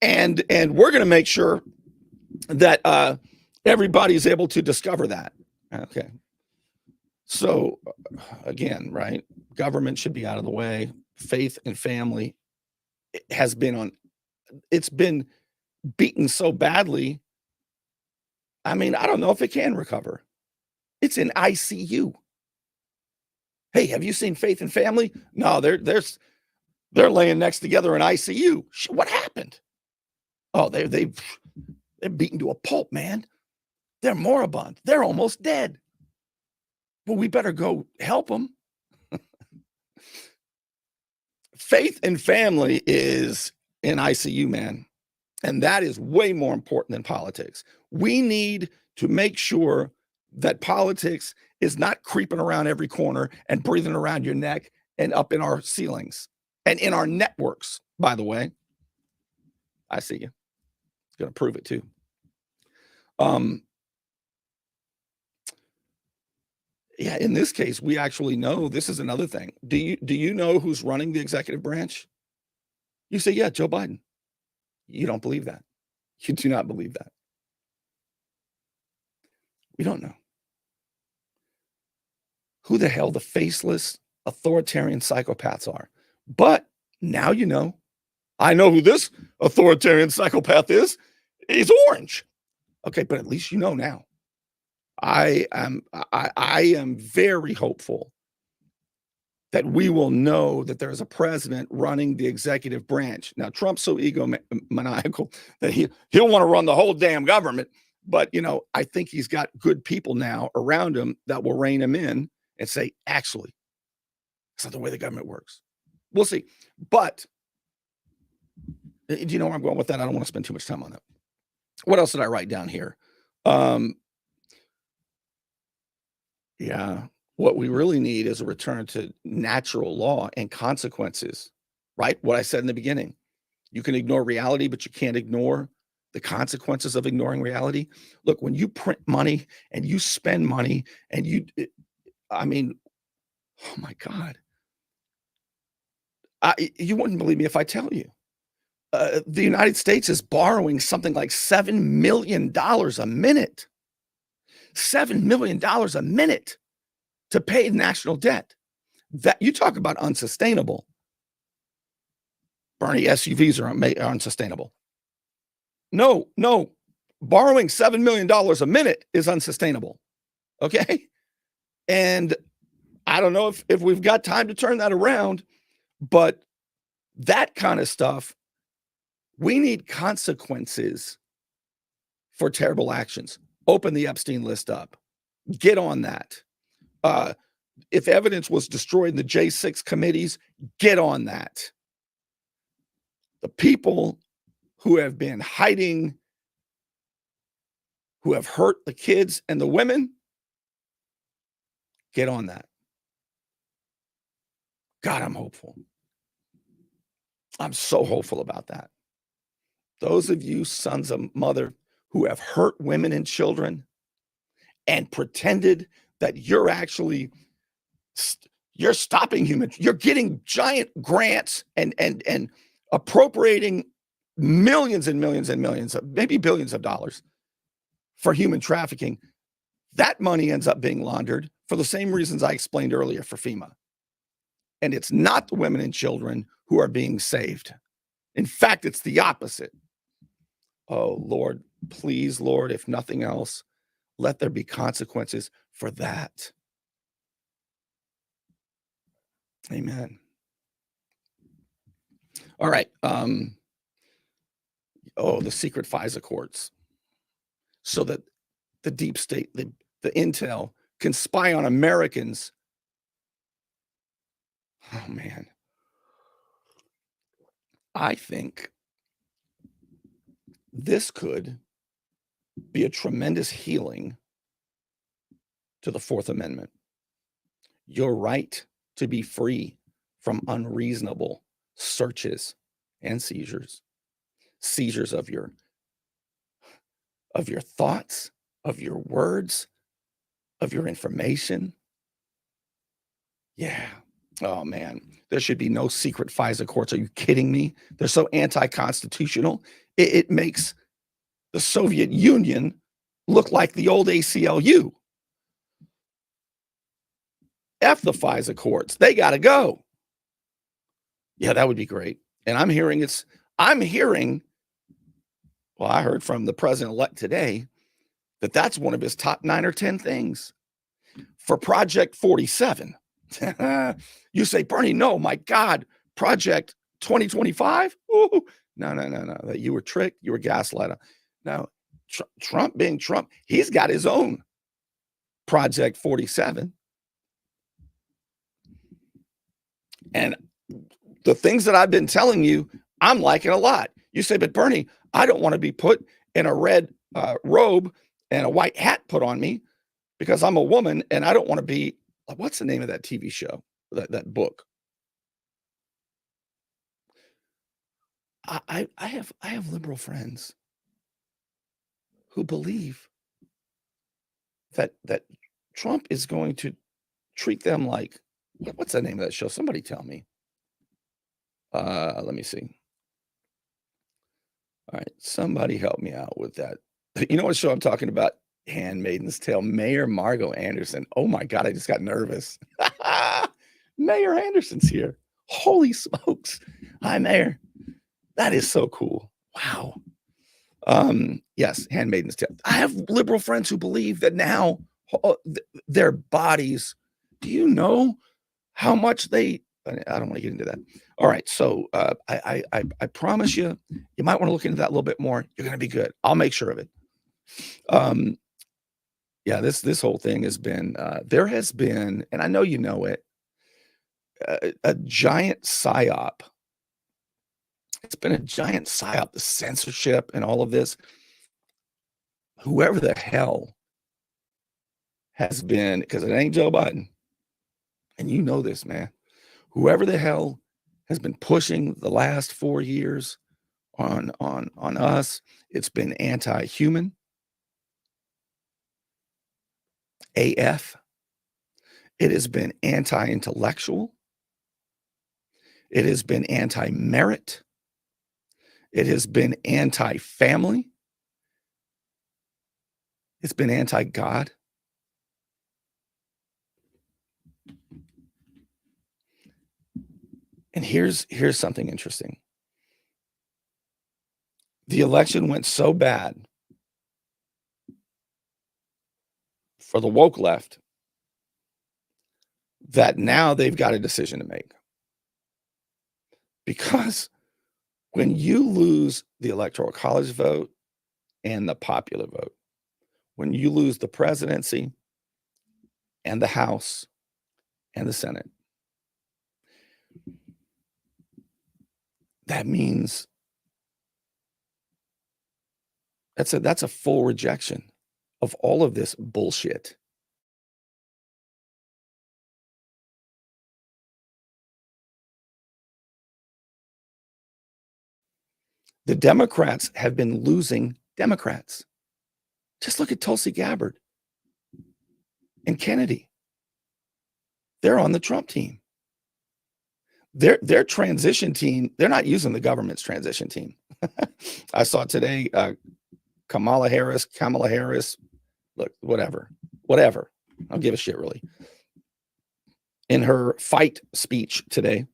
S1: And we're going to make sure that everybody's able to discover that. Okay. So again, right? Government should be out of the way. Faith and family has been beaten so badly. I mean, I don't know if it can recover. It's in ICU. Hey, have you seen Faith and Family? No, they're laying next together in ICU. What happened? Oh, they're beaten to a pulp, man. They're moribund. They're almost dead. Well, we better go help them. Faith and Family is in ICU, man. And that is way more important than politics. We need to make sure that politics is not creeping around every corner and breathing around your neck and up in our ceilings and in our networks, by the way. I see you. Going to prove it too. Yeah, in this case, we actually know this is another thing. Do you know who's running the executive branch? You say, yeah, Joe Biden. You don't believe that. You do not believe that. We don't know. Who the hell the faceless authoritarian psychopaths are. But now you know. I know who this authoritarian psychopath is. He's orange. Okay, but at least you know now. I am very hopeful that we will know that there's a president running the executive branch. Now, Trump's so egomaniacal that he'll want to run the whole damn government. But, you know, I think he's got good people now around him that will rein him in and say, actually, it's not the way the government works. We'll see. But do you know where I'm going with that? I don't want to spend too much time on that. What else did I write down here? Yeah, what we really need is a return to natural law and consequences, right? What I said in the beginning. You can ignore reality, but you can't ignore the consequences of ignoring reality. Look, when you print money and you spend money and I mean, oh my God. You wouldn't believe me if I tell you. The United States is borrowing something like $7 million a minute. $7 million a minute to pay national debt. That you talk about unsustainable. Bernie, SUVs are unsustainable. No, borrowing $7 million a minute is unsustainable. Okay. And I don't know if we've got time to turn that around, but that kind of stuff, we need consequences for terrible actions. Open the Epstein list up. Get on that. If evidence was destroyed in the J6 committees, get on that. The people who have been hiding, who have hurt the kids and the women, get on that. God, I'm hopeful. I'm so hopeful about that. Those of you sons of mother who have hurt women and children and pretended that you're actually, you're stopping you're getting giant grants and appropriating millions and millions and millions of, maybe billions of dollars for human trafficking. That money ends up being laundered for the same reasons I explained earlier for FEMA. And it's not the women and children who are being saved. In fact, it's the opposite. Oh, Lord, please, Lord, if nothing else, let there be consequences for that. Amen. All right. The secret FISA courts. So that the deep state, the intel can spy on Americans. Oh, man. I think this could be a tremendous healing to the Fourth Amendment. Your right to be free from unreasonable searches and seizures of your thoughts, of your words, of your information. Yeah. Oh, man. There should be no secret FISA courts. Are you kidding me? They're so anti-constitutional. It makes the Soviet Union look like the old ACLU. F the FISA courts. They got to go. Yeah, that would be great. And I'm hearing, Well, I heard from the president-elect today that that's one of his top 9 or 10 things for Project 47. You say, Bernie, no, my God, Project 2025? Ooh, no. You were tricked. You were gaslighted. No, Trump being Trump, he's got his own Project 47. And the things that I've been telling you, I'm liking a lot. You say, but Bernie, I don't want to be put in a red robe and a white hat put on me because I'm a woman and I don't want to be, what's the name of that TV show, that book? I have liberal friends who believe that Trump is going to treat them like, what's the name of that show? Somebody tell me. Let me see. All right, somebody help me out with that. You know what show I'm talking about? Handmaid's Tale. Mayor Margo Anderson. Oh my God, I just got nervous. Mayor Anderson's here. Holy smokes. Hi, Mayor. That is so cool. Wow. Yes, Handmaid's Tale. I have liberal friends who believe that now their bodies, do you know how much they, I don't want to get into that. All right, so I promise you, you might want to look into that a little bit more. You're going to be good. I'll make sure of it. Yeah, this whole thing has been, there has been, and I know you know it, a giant psyop. It's been a giant psyop, the censorship and all of this. Whoever the hell has been, because it ain't Joe Biden, and you know this, man. Whoever the hell has been pushing the last 4 years on us, it's been anti-human AF. It has been anti-intellectual. It has been anti-merit. It has been anti-family. It's been anti-God. And here's something interesting. The election went so bad for the woke left that now they've got a decision to make. Because when you lose the Electoral College vote and the popular vote, when you lose the presidency and the House and the Senate, that means that's a full rejection of all of this bullshit. The Democrats have been losing Democrats. Just look at Tulsi Gabbard and Kennedy. They're on the Trump team. Their transition team, they're not using the government's transition team. I saw today Kamala Harris, look, whatever. I don't give a shit, really. In her fight speech today,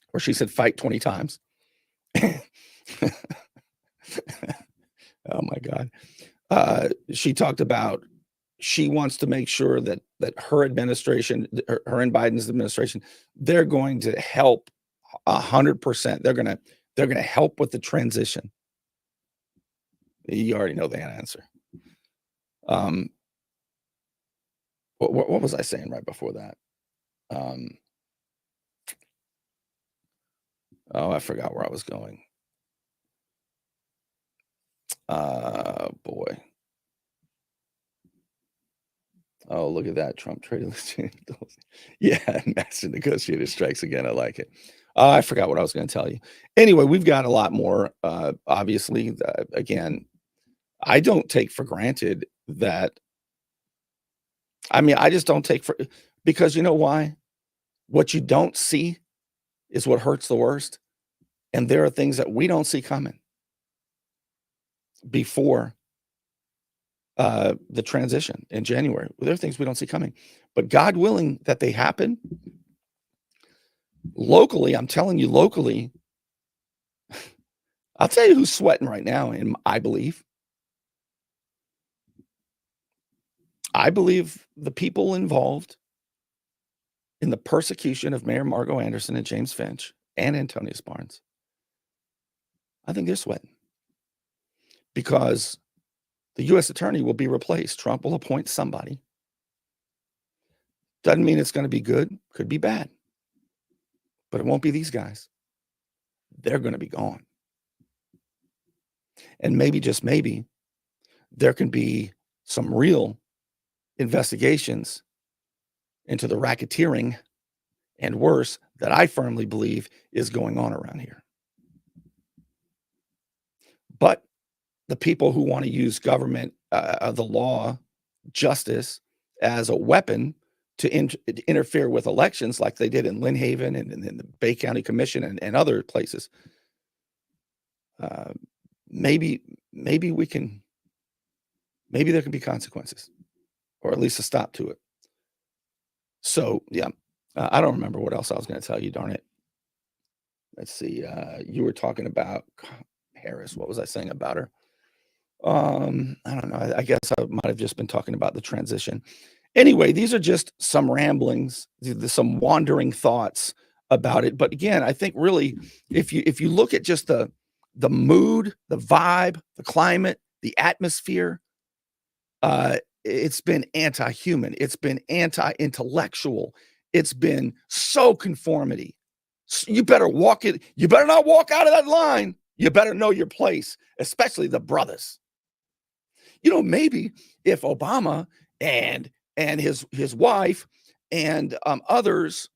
S1: where she said fight 20 times. Oh my God. She talked about she wants to make sure that her administration, her and Biden's administration, they're going to help 100%. They're going to help with the transition. You already know the answer. What was I saying right before that? Oh, I forgot where I was going. Boy. Oh, look at that. Trump trading. Yeah, master negotiator strikes again. I like it. I forgot what I was going to tell you. Anyway, we've got a lot more. Obviously, again, I don't take for granted that. I mean, I just don't take for, because you know why? What you don't see is what hurts the worst. And there are things that we don't see coming before the transition in January. There are things we don't see coming, but God willing that they happen. Locally, I'm telling you, locally, I'll tell you who's sweating right now, and I believe the people involved in the persecution of Mayor Margo Anderson and James Finch and Antonius Barnes, I think they're sweating because the U.S. attorney will be replaced. Trump will appoint somebody. Doesn't mean it's going to be good. Could be bad. But it won't be these guys. They're going to be gone. And maybe, just maybe, there can be some real investigations into the racketeering and worse that I firmly believe is going on around here. But the people who want to use government, the law, justice as a weapon to interfere with elections like they did in Lynn Haven and in the Bay County Commission and other places, maybe there can be consequences, or at least a stop to it. So, yeah, I don't remember what else I was going to tell you, darn it. Let's see. You were talking about Harris. What was I saying about her? I don't know. I guess I might have just been talking about the transition. Anyway, these are just some ramblings, some wandering thoughts about it. But again, I think really, if you look at just the mood, the vibe, the climate, the atmosphere, it's been anti-human. It's been anti-intellectual. It's been so conformity. You better walk it. You better not walk out of that line. You better know your place, especially the brothers. You know, maybe if Obama and his wife and others,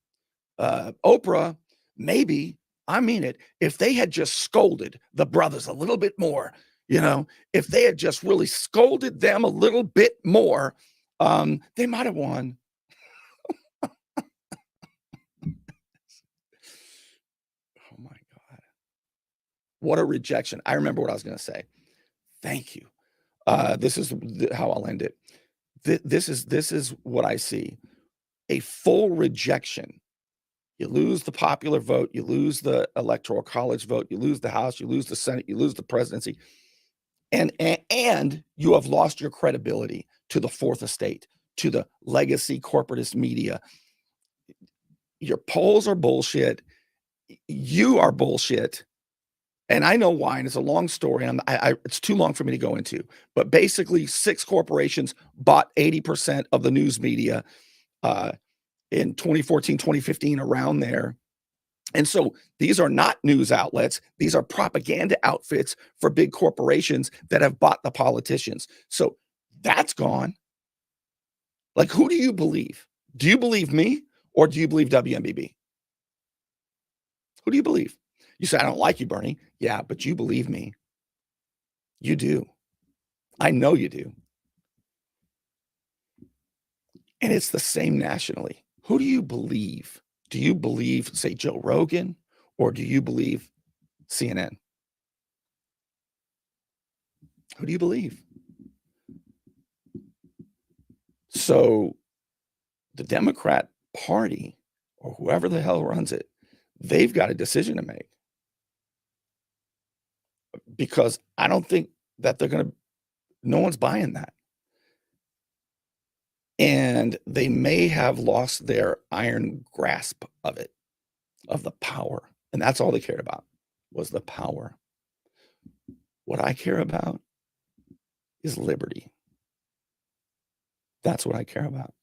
S1: Oprah, maybe, I mean it, if they had just scolded the brothers a little bit more, you know, if they had just really scolded them a little bit more, they might have won. Oh my God. What a rejection. I remember what I was going to say. Thank you. This is how I'll end it. This is what I see. A full rejection. You lose the popular vote, you lose the electoral college vote, you lose the House, you lose the Senate, you lose the presidency, and you have lost your credibility to the fourth estate, to the legacy corporatist media. Your polls are bullshit. You are bullshit. And I know why, and it's a long story. It's too long for me to go into. But basically, 6 corporations bought 80% of the news media in 2014, 2015, around there. And so these are not news outlets. These are propaganda outfits for big corporations that have bought the politicians. So that's gone. Like, who do you believe? Do you believe me, or do you believe WMBB? Who do you believe? You say, I don't like you, Bernie. Yeah, but you believe me. You do. I know you do. And it's the same nationally. Who do you believe? Do you believe, say, Joe Rogan, or do you believe CNN? Who do you believe? So the Democrat Party, or whoever the hell runs it, they've got a decision to make. Because I don't think that no one's buying that. And they may have lost their iron grasp of it, of the power. And that's all they cared about, was the power. What I care about is liberty. That's what I care about.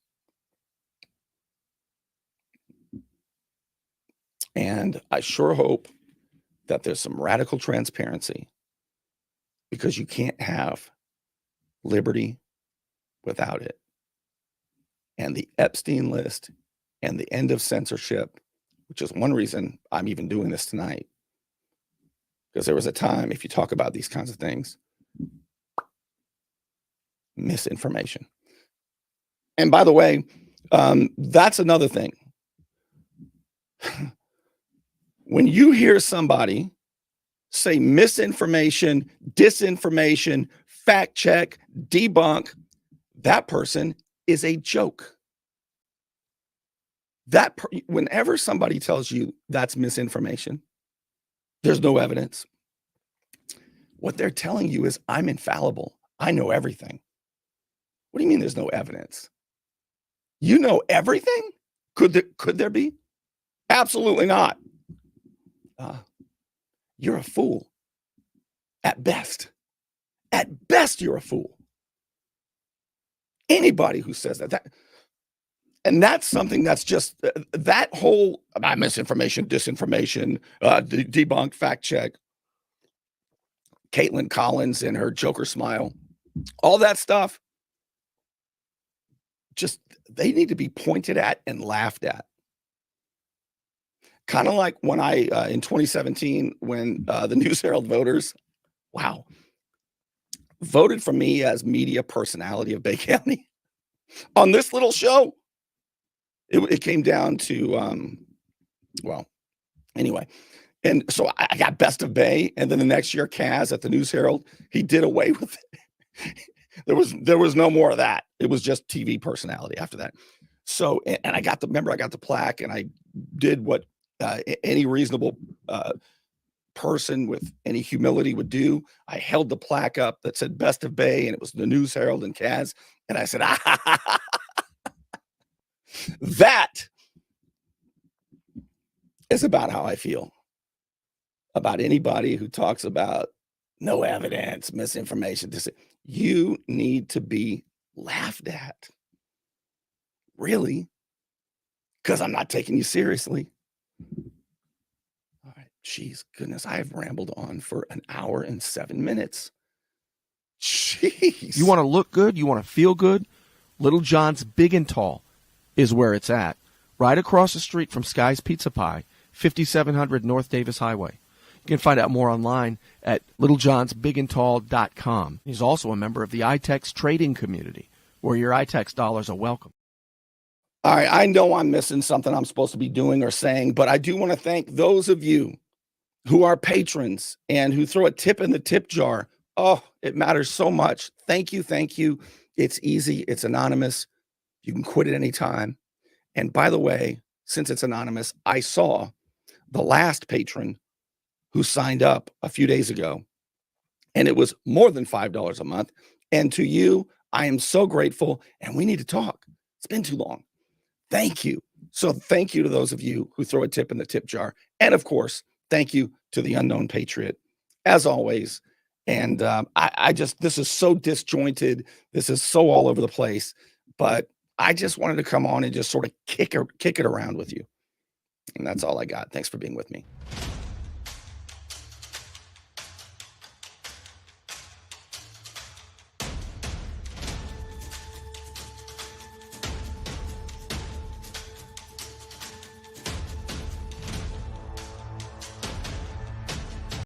S1: And I sure hope that there's some radical transparency, because you can't have liberty without it. And the Epstein list and the end of censorship, which is one reason I'm even doing this tonight, because there was a time, if you talk about these kinds of things, misinformation. And by the way, that's another thing. When you hear somebody say misinformation, disinformation, fact check, debunk, that person is a joke. Whenever somebody tells you that's misinformation, there's no evidence, What they're telling you is, I'm infallible. I know everything. What do you mean there's no evidence? You know everything? Could there be? Absolutely not. You're a fool. At best. At best, you're a fool. Anybody who says that. And that's something that's just that whole misinformation, disinformation, debunk, fact check, Caitlin Collins and her Joker smile, all that stuff, just they need to be pointed at and laughed at. Kind of like when I, in 2017, when the News Herald voters, wow, voted for me as media personality of Bay County on this little show. It came down to, well, anyway. And so I got Best of Bay. And then the next year, Kaz at the News Herald, he did away with it. There was no more of that. It was just TV personality after that. So, and I got the plaque, and I did what any reasonable person with any humility would do. I held the plaque up that said Best of Bay, and it was the News Herald and Kaz. And I said, that is about how I feel about anybody who talks about no evidence, misinformation. You need to be laughed at. Really? Because I'm not taking you seriously. All right. Jeez, goodness, I've rambled on for an hour and 7 minutes. Jeez.
S3: You want to look good? You want to feel good? Little John's Big and Tall is where it's at. Right across the street from Sky's Pizza Pie, 5700 North Davis Highway. You can find out more online at littlejohnsbigandtall.com. He's also a member of the iTex trading community, where your iTex dollars are welcome.
S1: All right, I know I'm missing something I'm supposed to be doing or saying, but I do want to thank those of you who are patrons and who throw a tip in the tip jar. Oh, it matters so much. Thank you, thank you. It's easy, it's anonymous. You can quit at any time. And by the way, since it's anonymous, I saw the last patron who signed up a few days ago, and it was more than $5 a month. And to you, I am so grateful, and we need to talk. It's been too long. Thank you. So thank you to those of you who throw a tip in the tip jar. And of course, thank you to the Unknown Patriot, as always. And this is so disjointed. This is so all over the place, but I just wanted to come on and just sort of kick it around with you. And that's all I got. Thanks for being with me.